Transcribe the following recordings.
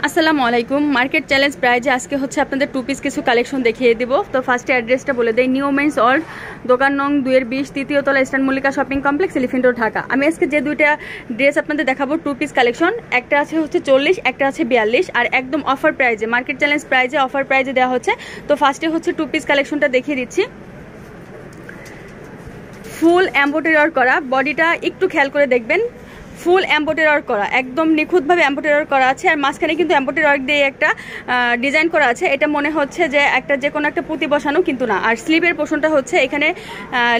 আসসালামু আলাইকুম। Market challenge প্রাইজে আজকে হচ্ছে আপনাদের টু পিস কিছু কালেকশন দেখিয়ে দিব। তো ফার্স্টে অ্যাড্রেসটা বলে দেই, নিউ মেন্স ওয়ার্ল্ড, দোকান নং 2-20, তৃতীয় তলা, eastern Mallika shopping complex, elephant road, Dhaka. আমি আজকে যে দুইটা ড্রেস আপনাদের দেখাবো টু পিস কালেকশন, একটা আছে হচ্ছে 40, একটা আছে 42, আর একদম অফার প্রাইজে, মার্কেট চ্যালেঞ্জ প্রাইজে অফার প্রাইজে দেওয়া হচ্ছে। তো ফার্স্টে হচ্ছে টু পিস কালেকশনটা দেখিয়ে দিচ্ছি। ফুল এমব্রয়ডারি করা, বডিটা একটু খেয়াল করে দেখবেন, ফুল এমব্রয়ডারি করা, একদম নিখুঁতভাবে এমব্রয়ডারি করা আছে। আর মাঝখানে কিন্তু এমব্রয়ডারি দিয়ে একটা ডিজাইন করা আছে। এটা মনে হচ্ছে যে যে কোনো একটা পুঁতি বসানো, কিন্তু না। আর স্লিভের পোর্শনটা হচ্ছে এখানে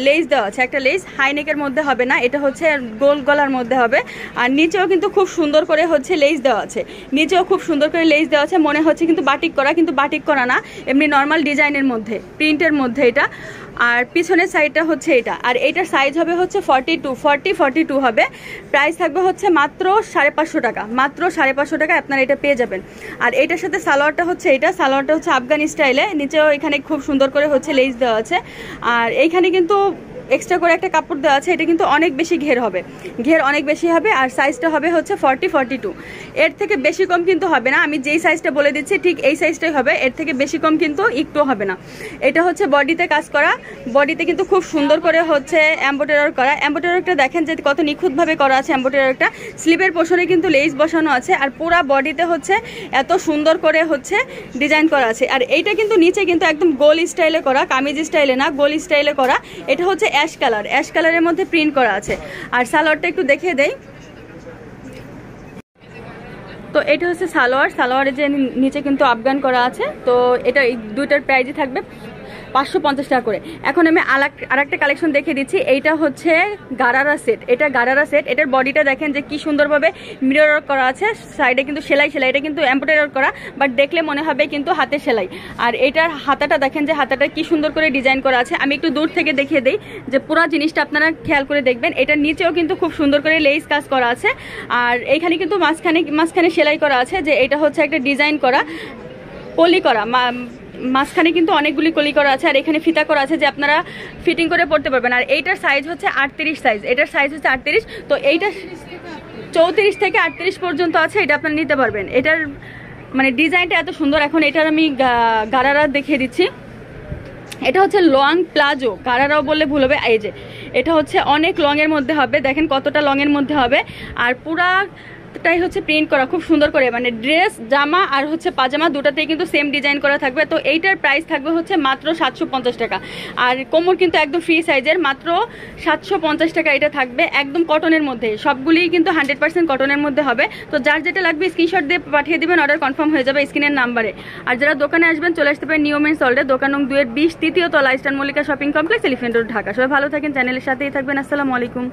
লেস দেওয়া আছে, একটা লেস হাইনেকের মধ্যে হবে না, এটা হচ্ছে গোল গলার মধ্যে হবে। আর নিচেও কিন্তু খুব সুন্দর করে হচ্ছে লেস দেওয়া আছে, নিচেও খুব সুন্দর করে লেস দেওয়া আছে। মনে হচ্ছে কিন্তু বাটিক করা, কিন্তু বাটিক করা না, এমনি নর্মাল ডিজাইনের মধ্যে, প্রিন্টের মধ্যে এটা। আর পিছনের সাইডটা হচ্ছে এটা, আর এইটার সাইজ হবে হচ্ছে 42 হবে। প্রাইস থাকবে হচ্ছে মাত্র 550 টাকা, মাত্র 550 টাকা আপনারা এটা পেয়ে যাবেন। আর এইটার সাথে সালোয়ারটা হচ্ছে এটা, সালোয়ারটা হচ্ছে আফগানি স্টাইলে, নিচেও এখানে খুব সুন্দর করে হচ্ছে লেস দেওয়া আছে। আর এইখানে কিন্তু এক্সট্রা করে একটা কাপড় দেওয়া আছে, এটা কিন্তু অনেক বেশি ঘের হবে, ঘের অনেক বেশি হবে। আর সাইজটা হবে হচ্ছে 42, এর থেকে বেশি কম কিন্তু হবে না। আমি যেই সাইজটা বলে দিচ্ছি ঠিক এই সাইজটাই হবে, এর থেকে বেশি কম কিন্তু একটু হবে না। এটা হচ্ছে বডিতে কাজ করা, বডিতে কিন্তু খুব সুন্দর করে হচ্ছে এমব্রয়ডারি করা। এমব্রয়ডারিটা দেখেন যে কত নিখুঁতভাবে করা আছে এমব্রয়ডারিটা। স্লিভের পোর্শনে কিন্তু লেস বসানো আছে, আর পুরা বডিতে হচ্ছে এত সুন্দর করে হচ্ছে ডিজাইন করা আছে। আর এইটা কিন্তু নিচে কিন্তু একদম গোল স্টাইলে করা, কামিজ স্টাইলে না, গোল স্টাইলে করা। এটা হচ্ছে অ্যাশ কালার, অ্যাশ কালারের মধ্যে প্রিন্ট করা আছে। আর সালোয়ারটা একটু দেখিয়ে দেই। তো এটা হচ্ছে সালোয়ার, সালোয়ারের যে নিচে কিন্তু আফগান করা আছে। তো এটা এই দুইটার প্রাইসই থাকবে 550 টাকা করে। এখন আমি আরেকটা কালেকশন দেখিয়ে দিচ্ছি। এইটা হচ্ছে গারারা সেট, এটা গারারা সেট। এটার বডিটা দেখেন যে কি সুন্দরভাবে মিরর করা আছে, সাইডে কিন্তু সেলাই, এটা কিন্তু এমব্রয়ডারি করা, বাট দেখলে মনে হবে কিন্তু হাতে সেলাই। আর এটার হাতাটা দেখেন যে হাতাটা কি সুন্দর করে ডিজাইন করা আছে। আমি একটু দূর থেকে দেখিয়ে দিই যে পুরো জিনিসটা আপনারা খেয়াল করে দেখবেন। এটার নিচেও কিন্তু খুব সুন্দর করে লেস কাজ করা আছে। আর এইখানে কিন্তু মাঝখানে সেলাই করা আছে, যে এটা হচ্ছে একটা ডিজাইন করা, কলি করা, মাঝখানে কিন্তু অনেকগুলি কলি করা আছে। আর এখানে ফিতা করা আছে যে আপনারা ফিটিং করে পড়তে পারবেন। আর এইটার সাইজ হচ্ছে 38 সাইজ, এটার সাইজ হচ্ছে 38। তো এইটা 34 থেকে 38 পর্যন্ত আছে, এটা আপনারা নিতে পারবেন। এটার মানে ডিজাইনটা এত সুন্দর। এখন এটার আমি গারারা দেখিয়ে দিচ্ছি। এটা হচ্ছে লং প্লাজো, গারারাও বললে ভুল হবে। এই যে এটা হচ্ছে অনেক লংয়ের মধ্যে হবে, দেখেন কতটা লংয়ের মধ্যে হবে। আর পুরাটাই হচ্ছে প্রিন্ট করা খুব সুন্দর করে, মানে ড্রেস, জামা আর হচ্ছে পাজামা দুটাতেই কিন্তু সেম ডিজাইন করা থাকবে। তো এইটার প্রাইস থাকবে হচ্ছে মাত্র 750 টাকা। আর কোমর কিন্তু একদম ফ্রি সাইজের, মাত্র 750 টাকা এটা থাকবে, একদম কটনের মধ্যে। সবগুলিই কিন্তু 100% কটনের মধ্যে হবে। তো যার যেটা লাগবে স্ক্রিনশট দিয়ে পাঠিয়ে দিবেন, অর্ডার কনফার্ম হয়ে যাবে স্ক্রিনের নাম্বারে। আর যারা দোকানে আসবেন চলে আসতে পারেন নিউ মেন্স ওয়ার্ল্ডে, দোকান নং 2-20, তৃতীয় তলা, eastern Mallika shopping complex, elephant road, Dhaka. সবাই ভালো থাকেন, চ্যানেলের সাথেই থাকবেন। আসসালামু আলাইকুম।